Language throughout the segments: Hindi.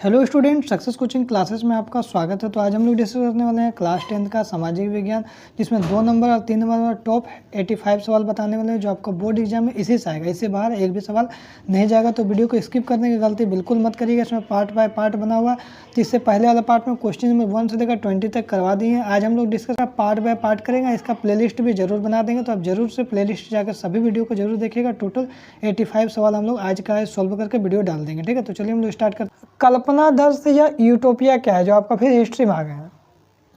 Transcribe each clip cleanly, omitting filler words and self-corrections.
Hello student, success coaching classes में आपका स्वागत है। तो आज हम लोग डिस्कस करने वाले हैं क्लास 10 का सामाजिक विज्ञान, जिसमें 2 नंबर और 3 नंबर में टॉप 85 सवाल बताने वाले हैं जो आपका बोर्ड एग्जाम में इसी से आएगा। इससे बाहर एक भी सवाल नहीं जाएगा, तो वीडियो को स्किप करने की गलती बिल्कुल मत करिएगा। इसमें पार्ट बाय पार्ट बना हुआ, तो इससे पहले वाला पार्ट में क्वेश्चन नंबर 1 से लेकर 20 तक करवा दिए हैं। आज हम लोग डिस्कस पार्ट बाय पार्ट करेंगे, इसका प्ले भी जरूर बना देंगे, तो आप जरूर से प्ले जाकर सभी वीडियो को जरूर देखिएगा। टोटल 85 सवाल हम लोग आज का सॉल्व करके वीडियो डाल देंगे, ठीक है। तो चलिए हम लोग स्टार्ट करते हैं। कल्पनादर्श या यूटोपिया क्या है, जो आपका फिर हिस्ट्री में आ गया है,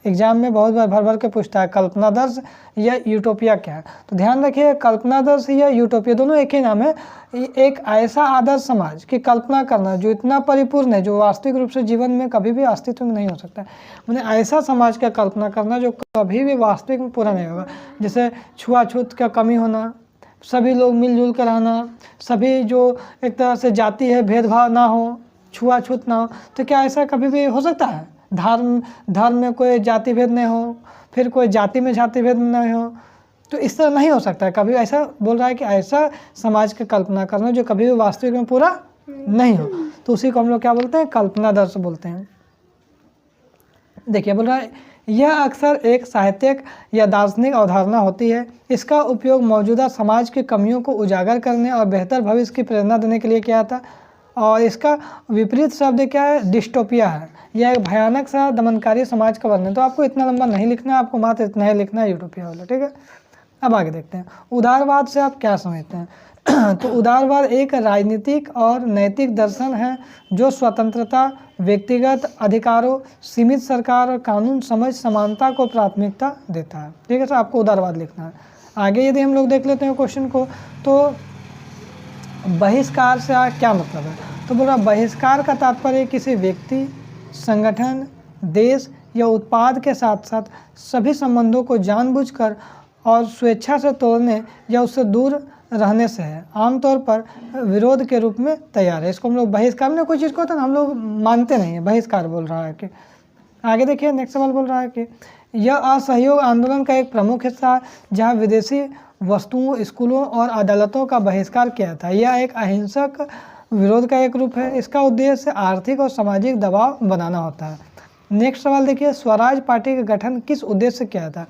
एग्जाम में बहुत बार भर भर के पूछता है कल्पनादर्श या यूटोपिया क्या है। तो ध्यान रखिए, कल्पनादर्श या यूटोपिया दोनों एक ही नाम है। एक ऐसा आदर्श समाज की कल्पना करना जो इतना परिपूर्ण है, जो वास्तविक रूप से जीवन में कभी भी अस्तित्व में नहीं हो सकता है। मैंने ऐसा समाज का कल्पना करना जो कभी भी वास्तविक में पूरा नहीं होगा, जैसे छुआछूत का कमी होना, सभी लोग मिलजुल कर रहना, सभी जो एक तरह से जाति है भेदभाव ना हो, छुआछूत ना हो। तो क्या ऐसा कभी भी हो सकता है? धर्म में कोई जाति भेद नहीं हो, फिर कोई जाति में जाति भेद नहीं हो, तो इस तरह नहीं हो सकता है कभी। ऐसा बोल रहा है कि ऐसा समाज की कल्पना करना जो कभी भी वास्तविक में पूरा नहीं हो, तो उसी को हम लोग क्या बोलते हैं? कल्पनादर्श बोलते हैं। देखिए बोल रहा है, यह अक्सर एक साहित्यिक या दार्शनिक अवधारणा होती है। इसका उपयोग मौजूदा समाज की कमियों को उजागर करने और बेहतर भविष्य की प्रेरणा देने के लिए किया था। और इसका विपरीत शब्द क्या है? डिस्टोपिया है। यह एक भयानक सा दमनकारी समाज का वर्णन। तो आपको इतना लंबा नहीं लिखना है, आपको मात्र इतना ही लिखना है, यूटोपिया वाला, ठीक है। अब आगे देखते हैं, उदारवाद से आप क्या समझते हैं? तो उदारवाद एक राजनीतिक और नैतिक दर्शन है जो स्वतंत्रता, व्यक्तिगत अधिकारों, सीमित सरकार और कानून समझ समानता को प्राथमिकता देता है, ठीक है। तो आपको उदारवाद लिखना है। आगे यदि हम लोग देख लेते हैं क्वेश्चन को, तो बहिष्कार से क्या मतलब है? तो बोला बहिष्कार का तात्पर्य किसी व्यक्ति, संगठन, देश या उत्पाद के साथ साथ सभी संबंधों को जानबूझकर और स्वेच्छा से तोड़ने या उससे दूर रहने से है। आमतौर पर विरोध के रूप में तैयार है। इसको हम लोग बहिष्कार में कोई चीज़ को होता है ना, हम लोग मानते नहीं है, बहिष्कार बोल रहा है कि। आगे देखिए नेक्स्ट सवाल बोल रहा है कि यह असहयोग आंदोलन का एक प्रमुख हिस्सा है जहाँ विदेशी वस्तुओं, स्कूलों और अदालतों का बहिष्कार किया था। यह एक अहिंसक विरोध का एक रूप है। इसका उद्देश्य आर्थिक और सामाजिक दबाव बनाना होता है। नेक्स्ट सवाल देखिए, स्वराज पार्टी का गठन किस उद्देश्य से किया था?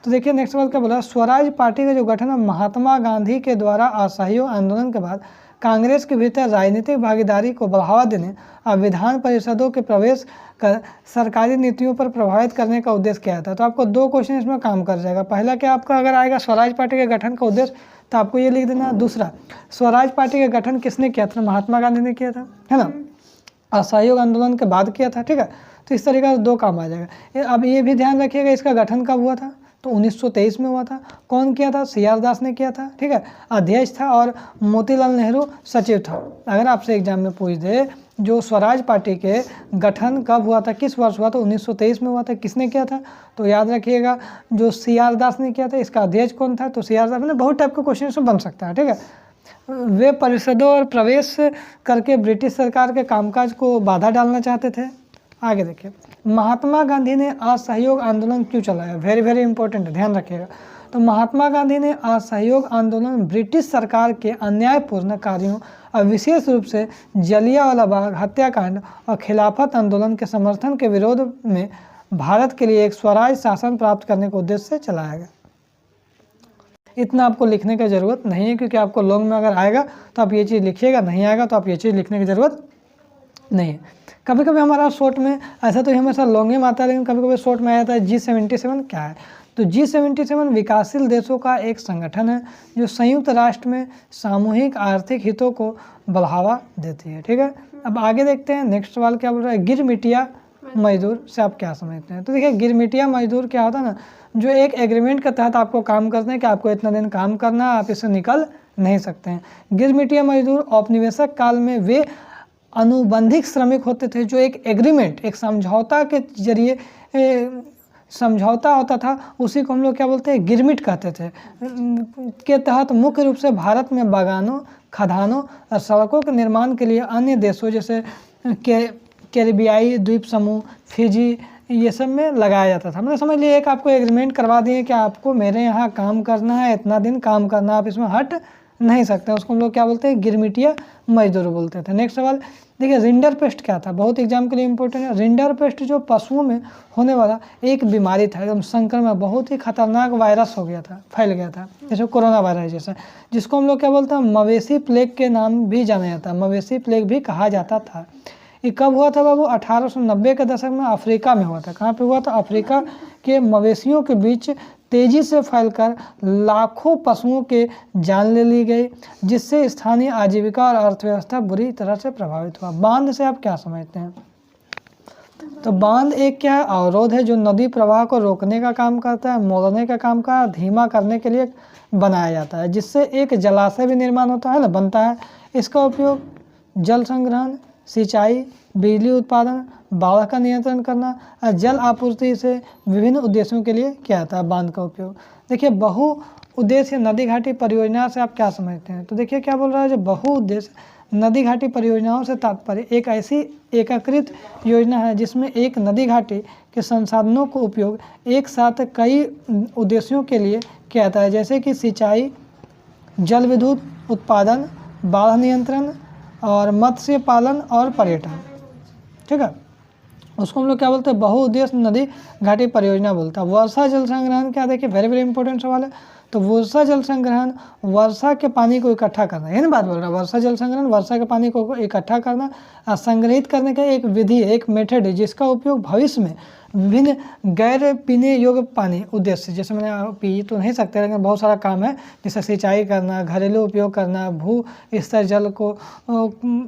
तो देखिए नेक्स्ट सवाल क्या बोला, स्वराज पार्टी का जो गठन है महात्मा गांधी के द्वारा असहयोग आंदोलन के बाद कांग्रेस के भीतर राजनीतिक भागीदारी को बढ़ावा देने और विधान परिषदों के प्रवेश कर सरकारी नीतियों पर प्रभावित करने का उद्देश्य किया था। तो आपको 2 क्वेश्चन इसमें काम कर जाएगा। पहला क्या आपका अगर आएगा स्वराज पार्टी के गठन का उद्देश्य, तो आपको ये लिख देना। दूसरा, स्वराज पार्टी का गठन किसने किया था? महात्मा गांधी ने किया था, है ना, असहयोग आंदोलन के बाद किया था, ठीक है। तो इस तरीके से 2 काम आ जाएगा। अब ये भी ध्यान रखिएगा, इसका गठन कब हुआ था? तो 1923 में हुआ था। कौन किया था? CR दास ने किया था, ठीक है, अध्यक्ष था, और मोतीलाल नेहरू सचिव था। अगर आपसे एग्जाम में पूछ दे जो स्वराज पार्टी के गठन कब हुआ था, किस वर्ष हुआ, तो 1923 में हुआ था। किसने किया था? तो याद रखिएगा जो CR दास ने किया था। इसका अध्यक्ष कौन था? तो CR दास। बहुत टाइप का क्वेश्चन बन सकता है, ठीक है। वे परिषदों और प्रवेश करके ब्रिटिश सरकार के कामकाज को बाधा डालना चाहते थे। आगे देखिए, महात्मा गांधी ने असहयोग आंदोलन क्यों चलाया? वेरी वेरी इंपॉर्टेंट है, ध्यान रखिएगा। तो महात्मा गांधी ने असहयोग आंदोलन ब्रिटिश सरकार के अन्यायपूर्ण कार्यों और विशेष रूप से जलियांवाला बाग हत्याकांड और खिलाफत आंदोलन के समर्थन के विरोध में भारत के लिए एक स्वराज शासन प्राप्त करने के उद्देश्य से चलाया गया। इतना आपको लिखने की ज़रूरत नहीं है, क्योंकि आपको लॉन्ग में अगर आएगा तो आप ये चीज़ लिखिएगा, नहीं आएगा तो आप ये चीज़ लिखने की ज़रूरत नहीं है। कभी कभी हमारा शॉर्ट में, ऐसा तो हमेशा लॉन्ग में आता है, लेकिन कभी कभी शॉर्ट में आता है G77 क्या है? तो G77 विकासशील देशों का एक संगठन है जो संयुक्त राष्ट्र में सामूहिक आर्थिक हितों को बढ़ावा देती है, ठीक है। अब आगे देखते हैं नेक्स्ट सवाल क्या बोल रहा है, गिरमिटिया मजदूर से आप क्या समझते हैं? तो देखिए गिरमिटिया मजदूर क्या होता है ना, जो एक एग्रीमेंट के तहत आपको काम करते हैं कि आपको इतना दिन काम करना है, आप इससे निकल नहीं सकते हैं। गिरमिटिया मजदूर औपनिवेशिक काल में वे अनुबंधित श्रमिक होते थे जो एक एग्रीमेंट, एक समझौता के जरिए समझौता होता था, उसी को हम लोग क्या बोलते हैं? गिरमिट कहते थे, के तहत मुख्य रूप से भारत में बागानों, खदानों और सड़कों के निर्माण के लिए अन्य देशों जैसे कैरिबियाई द्वीप समूह, फिजी, ये सब में लगाया जाता था। मतलब समझ लिए एक आपको एग्रीमेंट करवा दिए कि आपको मेरे यहाँ काम करना है, इतना दिन काम करना, आप इसमें हट नहीं सकते, उसको हम लोग क्या बोलते हैं, गिरमिटिया मजदूर बोलते थे। नेक्स्ट सवाल देखिए, रिंडर पेस्ट क्या था, बहुत एग्जाम के लिए इंपॉर्टेंट है। रिंडर पेस्ट जो पशुओं में होने वाला एक बीमारी था, एकदम संक्रमण, बहुत ही खतरनाक वायरस हो गया था, फैल गया था, जैसे कोरोना वायरस जैसा, जिसको हम लोग क्या बोलते हैं, मवेशी प्लेग के नाम भी जाना जाता है, मवेशी प्लेग भी कहा जाता था। ये कब हुआ था बाबू, 1890 के दशक में अफ्रीका में हुआ था। कहाँ पे हुआ था, अफ्रीका के मवेशियों के बीच तेजी से फैलकर लाखों पशुओं के जान ले ली गई, जिससे स्थानीय आजीविका और अर्थव्यवस्था बुरी तरह से प्रभावित हुआ। बांध से आप क्या समझते हैं, तो बांध एक क्या है, अवरोध है जो नदी प्रवाह को रोकने का काम करता है, मोड़ने का काम का धीमा करने के लिए बनाया जाता है, जिससे एक जलाशय भी निर्माण होता है ना, बनता है। इसका उपयोग जल संग्रहण, सिंचाई, बिजली उत्पादन, बाढ़ का नियंत्रण करना और जल आपूर्ति से विभिन्न उद्देश्यों के लिए किया जाता है बांध का उपयोग। देखिए, बहु उद्देश्य नदी घाटी परियोजना से आप क्या समझते हैं, तो देखिए क्या बोल रहा है, जो बहु उद्देश्य नदी घाटी परियोजनाओं से तात्पर्य एक ऐसी एकीकृत योजना है जिसमें एक नदी घाटी के संसाधनों को उपयोग एक साथ कई उद्देश्यों के लिए किया जाता है, जैसे कि सिंचाई, जल विद्युत उत्पादन, बाढ़ नियंत्रण और मत्स्य पालन और पर्यटन। ठीक है, उसको हम लोग क्या बोलते हैं, बहुउद्देश्य नदी घाटी परियोजना बोलता है। वर्षा जल संग्रहण क्या, देखिए वेरी वेरी इंपॉर्टेंट सवाल है। तो वर्षा जल संग्रहण वर्षा के पानी को इकट्ठा करना, यही ना बात बोल रहा है, वर्षा जल संग्रहण वर्षा के पानी को इकट्ठा करना और संग्रहित करने का एक विधि है, एक मेथड है, जिसका उपयोग भविष्य में विभिन्न गैर पीने योग्य पानी उद्देश्य, जैसे मैंने पी तो नहीं सकते लेकिन बहुत सारा काम है, जैसे सिंचाई करना, घरेलू उपयोग करना, भू स्तर जल को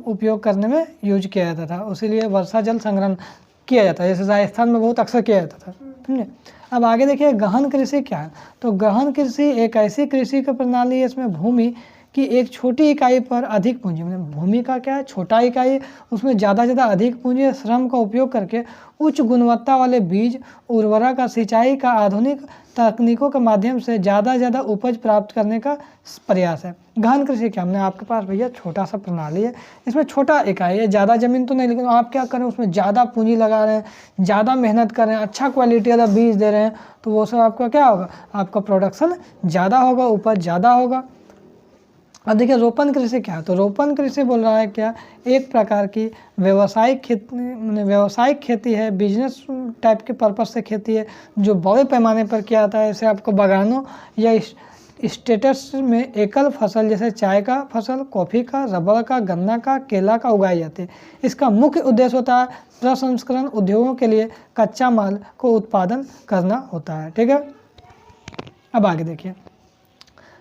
उपयोग करने में यूज किया जाता था, उसीलिए वर्षा जल संग्रहण किया जाता है, जैसे राजस्थान में बहुत अक्सर किया जाता था। समझे। अब आगे देखिए, गहन कृषि क्या है, तो गहन कृषि एक ऐसी कृषि की प्रणाली है, इसमें भूमि कि एक छोटी इकाई पर अधिक पूंजी, मतलब भूमि का क्या है, छोटा इकाई, उसमें ज़्यादा से ज़्यादा अधिक पूंजी श्रम का उपयोग करके उच्च गुणवत्ता वाले बीज, उर्वरक, सिंचाई का आधुनिक तकनीकों के माध्यम से ज़्यादा उपज प्राप्त करने का प्रयास है। गहन कृषि क्या, हमने आपके पास भैया छोटा सा प्रणाली है, इसमें छोटा इकाई है, ज़्यादा ज़मीन तो नहीं, लेकिन आप क्या करें, उसमें ज़्यादा पूंजी लगा रहे हैं, ज़्यादा मेहनत कर रहे हैं, अच्छा क्वालिटी वाला बीज दे रहे हैं, तो वो सब आपका क्या होगा, आपका प्रोडक्शन ज़्यादा होगा, उपज ज़्यादा होगा। अब देखिए, रोपण कृषि क्या है, तो रोपण कृषि बोल रहा है क्या, एक प्रकार की व्यावसायिक खेती है, बिजनेस टाइप के पर्पज से खेती है, जो बड़े पैमाने पर किया जाता है। ऐसे आपको बागानों या स्टेटस में एकल फसल, जैसे चाय का फसल, कॉफ़ी का, रबर का, गन्ना का, केला का उगाई जाती है। इसका मुख्य उद्देश्य होता है प्रसंस्करण उद्योगों के लिए कच्चा माल को उत्पादन करना होता है। ठीक है, अब आगे देखिए,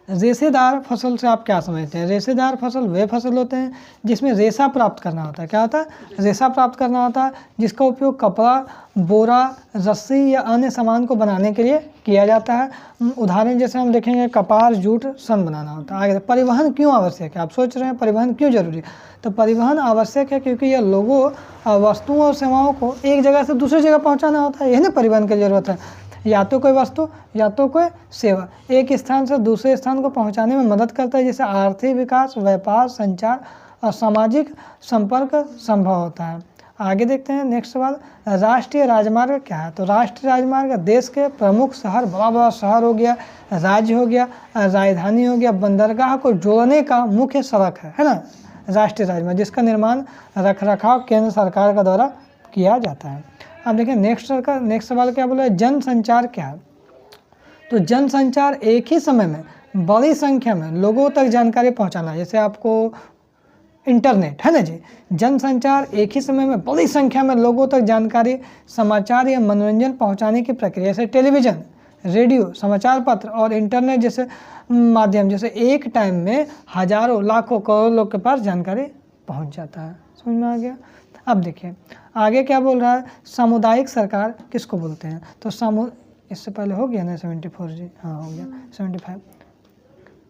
रेशेदार फसल से आप क्या समझते हैं। रेशेदार फसल वे फसल होते हैं जिसमें रेशा प्राप्त करना होता है। क्या होता है, रेशा प्राप्त करना होता है, जिसका उपयोग कपड़ा, बोरा, रस्सी या अन्य सामान को बनाने के लिए किया जाता है। उदाहरण जैसे हम देखेंगे, कपास, जूट, सन बनाना होता है। आगे, परिवहन क्यों आवश्यक है, आप सोच रहे हैं परिवहन क्यों जरूरी है, तो परिवहन आवश्यक है क्योंकि यह लोगों, वस्तुओं और सेवाओं को एक जगह से दूसरी जगह पहुँचाना होता है, यही ना परिवहन की जरूरत है। या तो कोई वस्तु या तो कोई सेवा एक स्थान से दूसरे स्थान को पहुंचाने में मदद करता है, जिससे आर्थिक विकास, व्यापार, संचार और सामाजिक संपर्क संभव होता है। आगे देखते हैं नेक्स्ट सवाल, राष्ट्रीय राजमार्ग क्या है, तो राष्ट्रीय राजमार्ग देश के प्रमुख शहर, बड़ा शहर हो गया, राज्य हो गया, राजधानी हो गया, बंदरगाह को जोड़ने का मुख्य सड़क है ना, राष्ट्रीय राजमार्ग, जिसका निर्माण रखरखाव केंद्र सरकार का द्वारा किया जाता है। अब देखिए, नेक्स्ट सवाल क्या बोला है, जनसंचार क्या है, तो जनसंचार एक ही समय में बड़ी संख्या में लोगों तक जानकारी पहुंचाना, जैसे आपको इंटरनेट है ना जी, जनसंचार एक ही समय में बड़ी संख्या में लोगों तक जानकारी, समाचार या मनोरंजन पहुंचाने की प्रक्रिया, जैसे टेलीविज़न, रेडियो, समाचार पत्र और इंटरनेट जैसे माध्यम, जैसे एक टाइम में हजारों, लाखों, करोड़ों लोग के पास जानकारी पहुँच जाता है। समझ में आ गया। अब देखिए आगे क्या बोल रहा है, सामुदायिक सरकार किसको बोलते हैं, तो इससे पहले हो गया ना 74 जी, हाँ हो गया 75।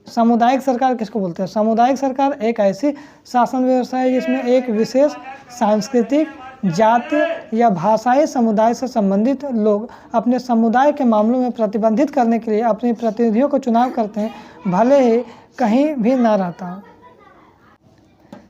सामुदायिक सरकार किसको बोलते हैं, सामुदायिक सरकार एक ऐसी शासन व्यवस्था है जिसमें एक विशेष सांस्कृतिक, जाति या भाषाई समुदाय से संबंधित लोग अपने समुदाय के मामलों में प्रतिबंधित करने के लिए अपने प्रतिनिधियों को चुनाव करते हैं, भले ही कहीं भी ना रहता।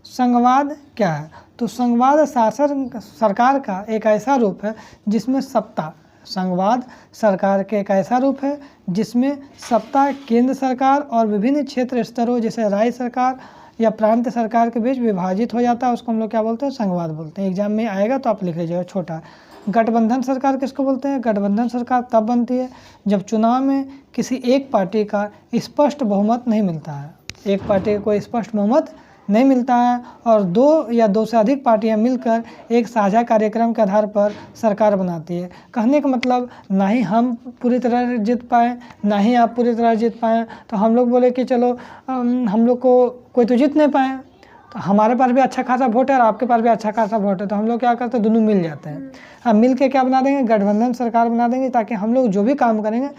संघवाद क्या है, तो संघवाद शासन सरकार का एक ऐसा रूप है जिसमें सत्ता संघवाद सरकार के एक ऐसा रूप है जिसमें सत्ता केंद्र सरकार और विभिन्न क्षेत्र स्तरों जैसे राज्य सरकार या प्रांत सरकार के बीच विभाजित हो जाता है, उसको हम लोग क्या बोलते हैं, संघवाद बोलते हैं। एग्जाम में आएगा तो आप लिख लीजिएगा छोटा। गठबंधन सरकार किसको बोलते हैं? गठबंधन सरकार तब बनती है जब चुनाव में किसी एक पार्टी का स्पष्ट बहुमत नहीं मिलता है, एक पार्टी को स्पष्ट बहुमत नहीं मिलता है और दो या दो से अधिक पार्टियां मिलकर एक साझा कार्यक्रम के आधार पर सरकार बनाती है। कहने का मतलब ना ही हम पूरी तरह जीत पाए ना ही आप पूरी तरह जीत पाए, तो हम लोग बोले कि चलो हम लोग को कोई तो जीत नहीं पाए, तो हमारे पास भी अच्छा खासा वोट है और आपके पास भी अच्छा खासा वोट है, तो हम लोग क्या करते हैं, दोनों मिल जाते हैं। हम मिल के क्या बना देंगे, गठबंधन सरकार बना देंगे, ताकि हम लोग जो भी काम करेंगे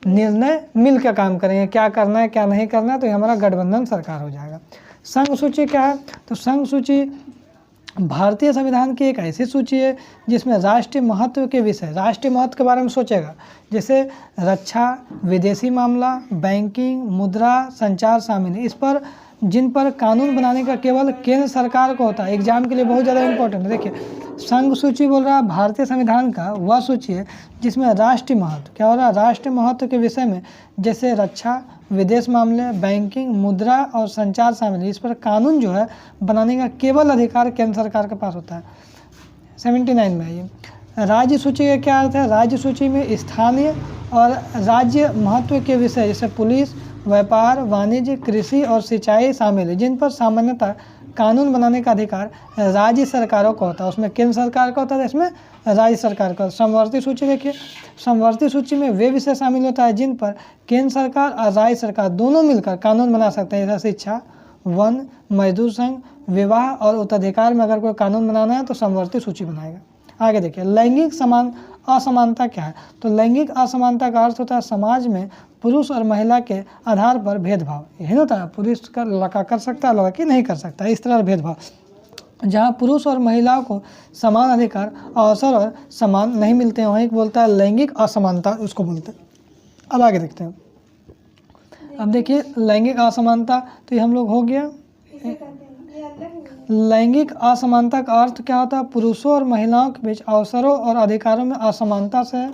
निर्णय मिल के काम करेंगे, क्या करना है क्या नहीं करना है, तो ये हमारा गठबंधन सरकार हो जाएगा। संघ सूची क्या है? तो संघ सूची भारतीय संविधान की एक ऐसी सूची है जिसमें राष्ट्रीय महत्व के विषय, राष्ट्रीय महत्व के बारे में सोचेगा, जैसे रक्षा, विदेशी मामला, बैंकिंग, मुद्रा, संचार शामिल है। इस पर जिन पर कानून बनाने का केवल केंद्र सरकार को होता है। एग्जाम के लिए बहुत ज़्यादा इंपॉर्टेंट है। देखिए, संघ सूची बोल रहा है भारतीय संविधान का वह सूची है जिसमें राष्ट्रीय महत्व, क्या हो रहा है, राष्ट्रीय महत्व के विषय में जैसे रक्षा, विदेश मामले, बैंकिंग, मुद्रा और संचार शामिल है। इस पर कानून जो है बनाने का केवल अधिकार केंद्र सरकार के पास होता है। 79 में ये राज्य सूची का क्या अर्थ है? राज्य सूची में स्थानीय और राज्य महत्व के विषय जैसे पुलिस, व्यापार, वाणिज्य, कृषि और सिंचाई शामिल है, जिन पर सामान्यतः कानून बनाने का अधिकार राज्य सरकारों को होता है। उसमें केंद्र सरकार का होता है, इसमें राज्य सरकार का। समवर्ती सूची देखिए, समवर्ती सूची में वे विषय शामिल होता है जिन पर केंद्र सरकार और राज्य सरकार दोनों मिलकर कानून बना सकते हैं, जैसे शिक्षा, वन, मजदूर संघ, विवाह और उत्तराधिकार में अगर कोई कानून बनाना है तो समवर्ती सूची बनाएगा। आगे देखिए, लैंगिक असमानता क्या है? तो लैंगिक असमानता का अर्थ होता है समाज में पुरुष और महिला के आधार पर भेदभाव। यही होता है, पुरुष का लड़का कर सकता है, लड़की नहीं कर सकता, इस तरह भेदभाव। जहाँ पुरुष और महिलाओं को समान अधिकार, अवसर और समान नहीं मिलते हैं, वहीं बोलता है लैंगिक असमानता, उसको बोलते हैं। अब आगे देखते हैं। अब देखिए, लैंगिक असमानता तो ये हम लोग हो गया। लैंगिक असमानता का अर्थ क्या होता है? पुरुषों और महिलाओं के बीच अवसरों और अधिकारों में असमानता से है।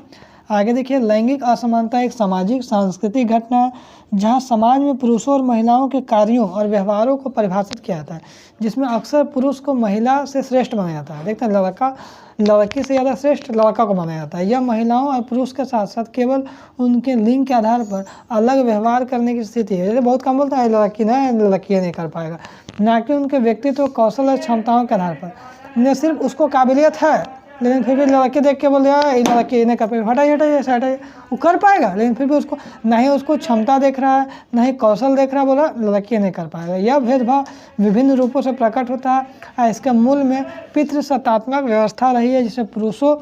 आगे देखिए, लैंगिक असमानता एक सामाजिक सांस्कृतिक घटना है जहां समाज में पुरुषों और महिलाओं के कार्यों और व्यवहारों को परिभाषित किया जाता है, जिसमें अक्सर पुरुष को महिला से श्रेष्ठ माना जाता है। देखते हैं, लड़का लड़की से ज़्यादा श्रेष्ठ लड़का को माना जाता है। यह महिलाओं और पुरुष के साथ साथ केवल उनके लिंग के आधार पर अलग व्यवहार करने की स्थिति है। जैसे बहुत कम बोलता है लड़की लड़की नहीं कर पाएगा, ना कि उनके व्यक्तित्व, कौशल और क्षमताओं के आधार पर। न सिर्फ उसको काबिलियत है, लेकिन फिर भी लड़के देख के बोले यार ये लड़की नहीं कर पाएगा, हटाइए हटाइए हटाइए, वो कर पाएगा, लेकिन फिर भी उसको ना ही उसको क्षमता देख रहा है ना ही कौशल देख रहा है, बोला लड़की नहीं कर पाएगा। यह भेदभाव विभिन्न रूपों से प्रकट होता है। इसके मूल में पितृसत्तात्मक व्यवस्था रही है जिससे पुरुषों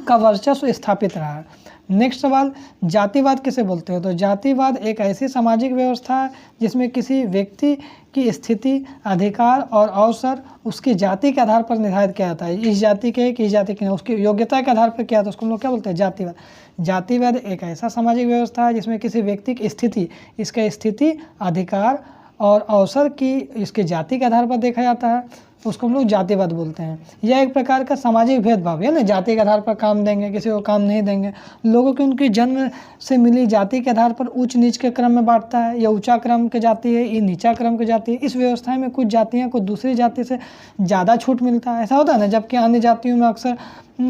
का वर्चस्व स्थापित रहा है। नेक्स्ट सवाल, जातिवाद किसे बोलते हैं? तो जातिवाद एक ऐसी सामाजिक व्यवस्था है जिसमें किसी व्यक्ति की स्थिति, अधिकार और अवसर उसकी जाति के आधार पर निर्धारित किया जाता है। इस जाति के कि इस जाति के, उसकी योग्यता के आधार पर किया जाता है, उसको हम लोग क्या बोलते हैं? जातिवाद। जातिवाद एक ऐसा सामाजिक व्यवस्था है जिसमें किसी व्यक्ति की स्थिति, इसका स्थिति, अधिकार और अवसर की इसके जाति के आधार पर देखा जाता है, उसको हम लोग जातिवाद बोलते हैं। यह एक प्रकार का सामाजिक भेदभाव है ना, जाति के आधार पर काम देंगे, किसी को काम नहीं देंगे। लोगों की उनकी जन्म से मिली जाति के आधार पर ऊंच नीच के क्रम में बांटता है। यह ऊंचा क्रम की जाति है, ये नीचा क्रम की जाति है। इस व्यवस्था में कुछ जातियाँ को दूसरी जाति से ज़्यादा छूट मिलता है, ऐसा होता है ना, जबकि अन्य जातियों में अक्सर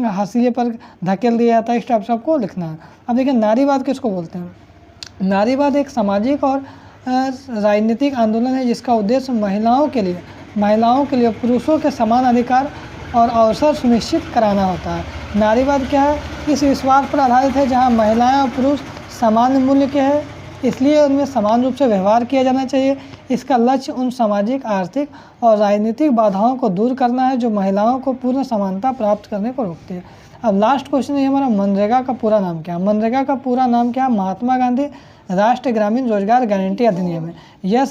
हाशिए पर धकेल दिया जाता है। इस टाइप से आपको लिखना है। अब देखिए, नारीवाद किसको बोलते हैं? नारीवाद एक सामाजिक और राजनीतिक आंदोलन है जिसका उद्देश्य महिलाओं के लिए पुरुषों के समान अधिकार और अवसर सुनिश्चित कराना होता है। नारीवाद क्या है? इस विश्वास पर आधारित है जहां महिलाएं और पुरुष समान मूल्य के हैं, इसलिए उनमें समान रूप से व्यवहार किया जाना चाहिए। इसका लक्ष्य उन सामाजिक, आर्थिक और राजनीतिक बाधाओं को दूर करना है जो महिलाओं को पूर्ण समानता प्राप्त करने को रोकती है। अब लास्ट क्वेश्चन है हमारा, मनरेगा का पूरा नाम क्या है? मनरेगा का पूरा नाम क्या है? महात्मा गांधी राष्ट्रीय ग्रामीण रोजगार गारंटी अधिनियम है। यह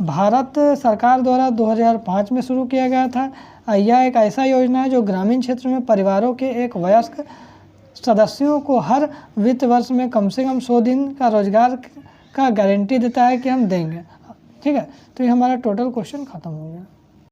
भारत सरकार द्वारा 2005 में शुरू किया गया था। यह एक ऐसा योजना है जो ग्रामीण क्षेत्र में परिवारों के एक वयस्क सदस्यों को हर वित्त वर्ष में कम से कम 100 दिन का रोजगार का गारंटी देता है कि हम देंगे। ठीक है, तो ये हमारा टोटल क्वेश्चन खत्म हो गया।